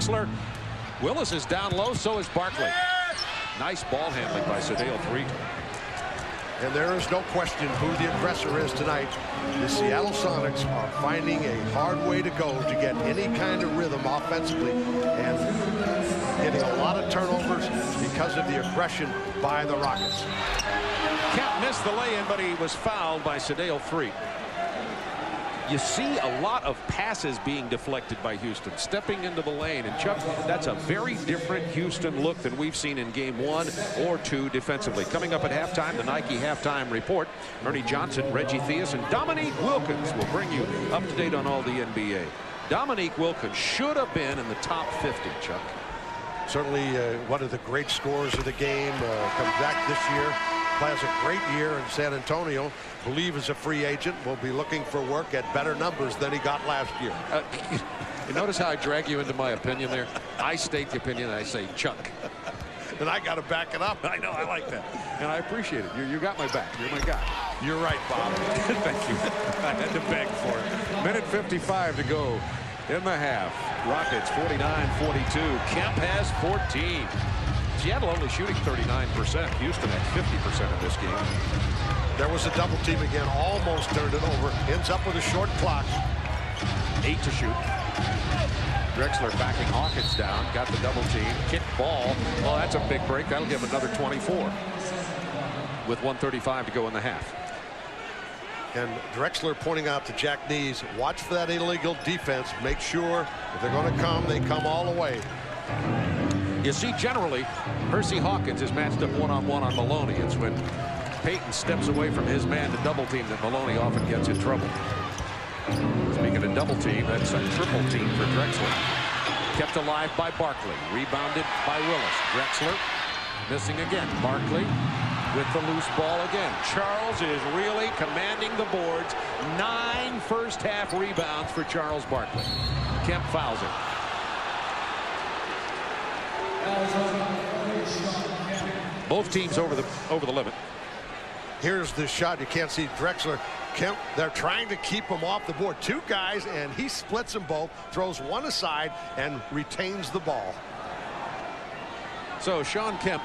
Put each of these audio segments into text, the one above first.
Drexler. Willis is down low, so is Barkley. Nice ball handling by Sedale Threatt. And there is no question who the aggressor is tonight. The Seattle Sonics are finding a hard way to go to get any kind of rhythm offensively and getting a lot of turnovers because of the aggression by the Rockets. Kemp missed the lay-in, but he was fouled by Sedale Threatt. You see a lot of passes being deflected by Houston, stepping into the lane. And Chuck, that's a very different Houston look than we've seen in game 1 or 2 defensively. Coming up at halftime, the Nike halftime report. Ernie Johnson, Reggie Theus, and Dominique Wilkins will bring you up to date on all the NBA. Dominique Wilkins should have been in the top 50, Chuck. Certainly one of the great scorers of the game. Comes back this year. Has a great year in San Antonio. Believe is a free agent. Will be looking for work at better numbers than he got last year. You notice how I drag you into my opinion there? I state the opinion and I say Chuck. And I got to back it up. I know, I like that. And I appreciate it. You got my back. You're my guy. You're right, Bob. Thank you. I had to beg for it. Minute 55 to go in the half. Rockets 49-42. Kemp has 14. Seattle only shooting 39%. Houston at 50% in this game. There was a double team again. Almost turned it over. Ends up with a short clock. 8 to shoot. Drexler backing Hawkins down. Got the double team. Kick ball. Oh, that's a big break. That'll give him another 24. With 1:35 to go in the half. And Drexler pointing out to Jack Nees, watch for that illegal defense. Make sure if they're going to come, they come all the way. You see, generally, Hersey Hawkins is matched up one-on-one on Maloney. It's when Payton steps away from his man to double team that Maloney often gets in trouble. Speaking of double team, that's a triple team for Drexler. Kept alive by Barkley. Rebounded by Willis. Drexler missing again. Barkley with the loose ball again. Charles is really commanding the boards. 9 first-half rebounds for Charles Barkley. Kemp fouls him. Both teams over the limit. Here's the shot. You can't see Drexler. Kemp, they're trying to keep him off the board. 2 guys, and he splits them both, throws one aside, and retains the ball. So Shawn Kemp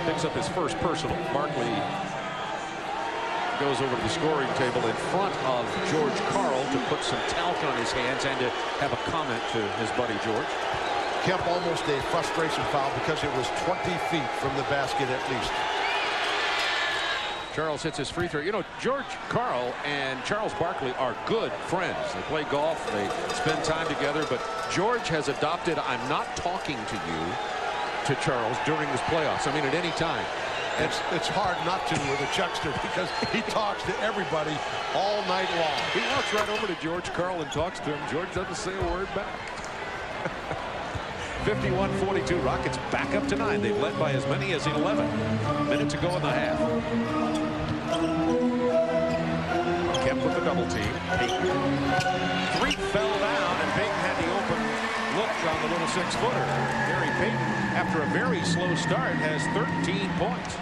picks up his first personal. Barkley goes over to the scoring table in front of George Karl to put some talc on his hands and to have a comment to his buddy George. Kemp almost a frustration foul because it was 20 feet from the basket at least. Charles hits his free throw. You know, George Karl and Charles Barkley are good friends. They play golf. They spend time together. But George has adopted, I'm not talking to you, to Charles during this playoffs. I mean, at any time. It's hard not to with a Chuckster because he talks to everybody all night long. He walks right over to George Karl and talks to him. George doesn't say a word back. 51-42. Rockets back up to 9. They've led by as many as 11 minutes to go in the half. Kemp with the double team. Payton. Threatt fell down, and Payton had the open look on the little 6-footer. Gary Payton, after a very slow start, has 13 points.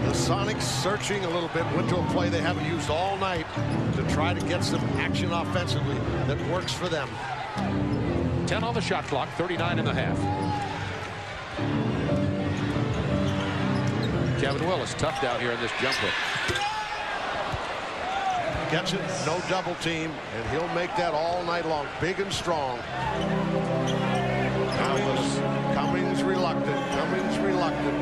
The Sonics searching a little bit, went to a play they haven't used all night to try to get some action offensively that works for them. 10 on the shot clock, 39 in the half. Kevin Willis toughed out here in this jump hook. Gets it, no double team, and he'll make that all night long. Big and strong. Cummings reluctant. Cummings reluctant.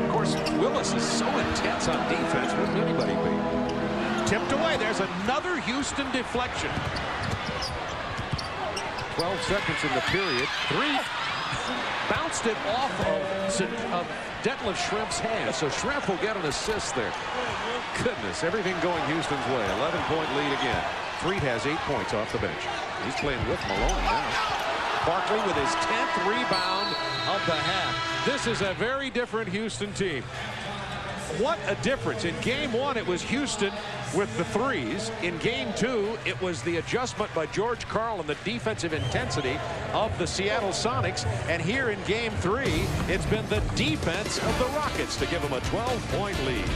Of course, Willis is so intense on defense. Wouldn't anybody be? Tipped away. There's another Houston deflection. 12 seconds in the period. Threatt bounced it off of Detlef Schrempf's hand. So Schrempf will get an assist there. Goodness, everything going Houston's way. 11-point lead again. Threatt has 8 points off the bench. He's playing with Maloney now. Barkley with his 10th rebound of the half. This is a very different Houston team. What a difference. In game 1, it was Houston with the threes. In game 2, it was the adjustment by George Karl and the defensive intensity of the Seattle Sonics. And here in game 3, it's been the defense of the Rockets to give them a 12-point lead.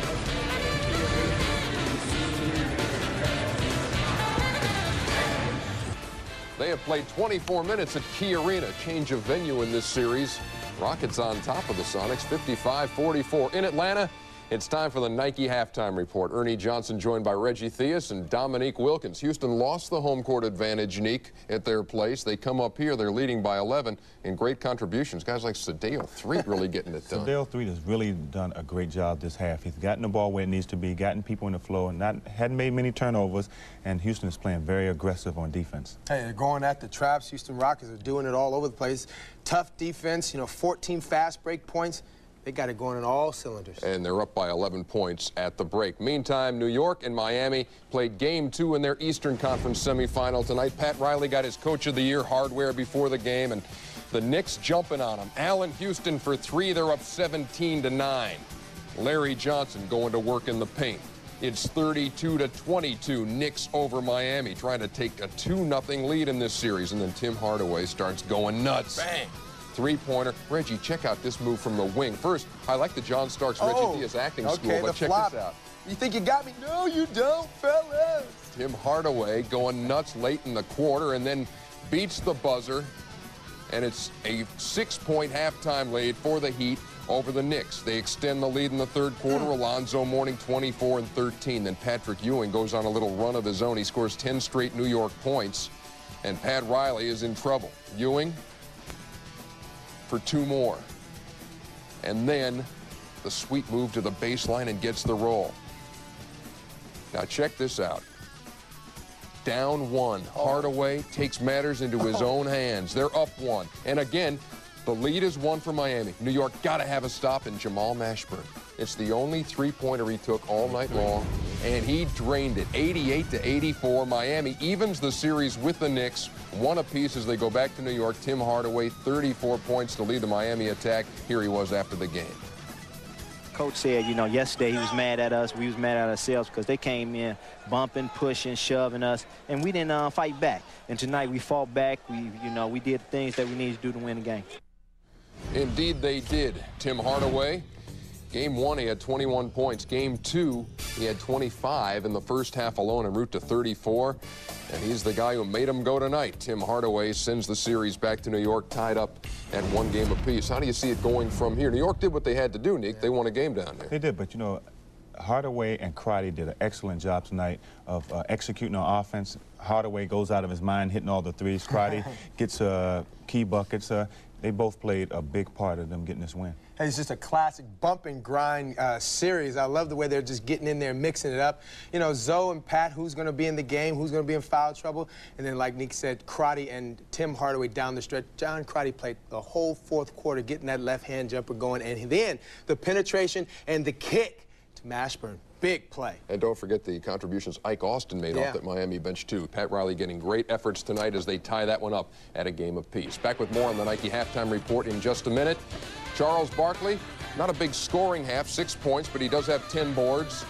They have played 24 minutes at Key Arena. Change of venue in this series. Rockets on top of the Sonics, 55-44. In Atlanta, it's time for the Nike halftime report. Ernie Johnson joined by Reggie Theus and Dominique Wilkins. Houston lost the home court advantage, Neek, at their place. They come up here, they're leading by 11, and great contributions. Guys like Sedale Threatt really getting it done. Sedale Threatt has really done a great job this half. He's gotten the ball where it needs to be, gotten people in the flow, and hadn't made many turnovers, and Houston is playing very aggressive on defense. Hey, they're going at the traps. Houston Rockets are doing it all over the place. Tough defense, 14 fast break points. They got it going on all cylinders. And they're up by 11 points at the break. Meantime, New York and Miami played Game 2 in their Eastern Conference semifinal tonight. Pat Riley got his Coach of the Year hardware before the game, and the Knicks jumping on him. Allen Houston for 3. They're up 17-9. Larry Johnson going to work in the paint. It's 32-22. Knicks over Miami, trying to take a 2-0 lead in this series. And then Tim Hardaway starts going nuts. Bang! Three-pointer. Reggie, check out this move from the wing. First, I like the John Starks Reggie Theus acting school, but check this out. You think you got me? No, you don't, fellas. Tim Hardaway going nuts late in the quarter and then beats the buzzer, and it's a 6-point halftime lead for the Heat over the Knicks. They extend the lead in the third quarter. Alonzo Mourning 24 and 13. Then Patrick Ewing goes on a little run of his own. He scores 10 straight New York points, and Pat Riley is in trouble. Ewing for 2 more. And then the sweet move to the baseline and gets the roll. Now check this out. Down 1. Hardaway takes matters into his own hands. They're up 1. And again, the lead is 1 for Miami. New York got to have a stop in Jamal Mashburn. It's the only three-pointer he took all night long, and he drained it. 88-84. Miami evens the series with the Knicks, 1 apiece as they go back to New York. Tim Hardaway, 34 points to lead the Miami attack. Here he was after the game. Coach said, yesterday he was mad at us. We was mad at ourselves because they came in bumping, pushing, shoving us, and we didn't fight back. And tonight we fought back. We did the things that we needed to do to win the game. Indeed they did. Tim Hardaway, Game 1 he had 21 points. Game 2 he had 25 in the first half alone en route to 34. And he's the guy who made him go tonight. Tim Hardaway sends the series back to New York, tied up at 1 game apiece. How do you see it going from here? New York did what they had to do, Nick. Yeah. They won a game down there. They did, but Hardaway and Crotty did an excellent job tonight of executing on offense. Hardaway goes out of his mind, hitting all the threes. Crotty gets key buckets. They both played a big part of them getting this win. Hey, it's just a classic bump and grind series. I love the way they're just getting in there, mixing it up. Zoe and Pat, who's going to be in the game, who's going to be in foul trouble. And then, like Nick said, Crotty and Tim Hardaway down the stretch. John Crotty played the whole fourth quarter, getting that left-hand jumper going. And then the penetration and the kick to Mashburn. Big play. And don't forget the contributions Ike Austin made off that Miami bench, too. Pat Riley getting great efforts tonight as they tie that one up at a game apiece. Back with more on the Nike halftime report in just a minute. Charles Barkley, not a big scoring half, 6 points, but he does have 10 boards.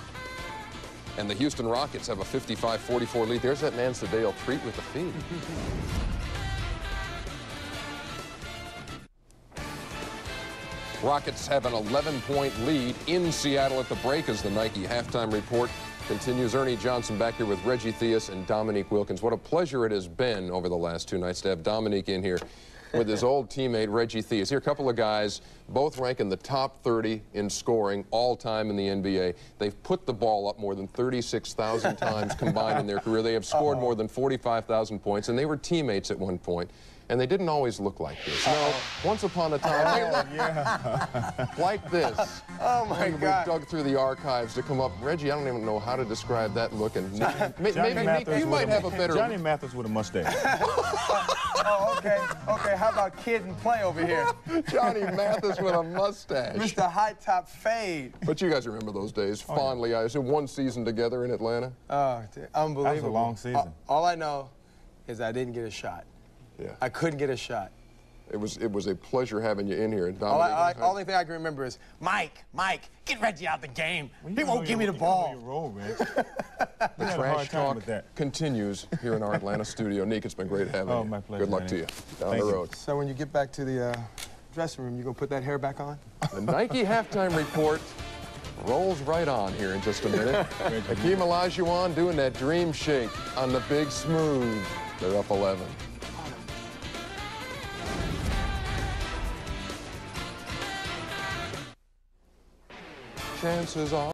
And the Houston Rockets have a 55-44 lead. There's that man, Sedale Threatt, with the feed. Rockets have an 11-point lead in Seattle at the break as the Nike halftime report continues. Ernie Johnson back here with Reggie Theus and Dominique Wilkins. What a pleasure it has been over the last 2 nights to have Dominique in here with his old teammate Reggie Theus. Here, a couple of guys, both rank in the top 30 in scoring all time in the NBA. They've put the ball up more than 36,000 times combined in their career. They have scored more than 45,000 points, and they were teammates at one point. And they didn't always look like this. No, once upon a time, they looked like this. Oh, my God. We dug through the archives to come up. Reggie, I don't even know how to describe that look. And maybe Nick, you might have a better... Johnny Mathis with a mustache. Oh, okay. Okay, how about Kid and Play over here? Johnny Mathis with a mustache. Mr. High Top Fade. But you guys remember those days fondly. I assume 1 season together in Atlanta. Oh, unbelievable. That was a long season. All I know is I didn't get a shot. Yeah. I couldn't get a shot. It was a pleasure having you in here. Only thing I can remember is, Mike, get Reggie out the game. He won't give me the ball. The trash talk continues here in our Atlanta studio. Nick, it's been great having you. My pleasure. Good luck to you down the road. So when you get back to the dressing room, you gonna put that hair back on? The Nike halftime report rolls right on here in just a minute. Hakeem Olajuwon doing that dream shake on the big smooth. They're up 11. chances are.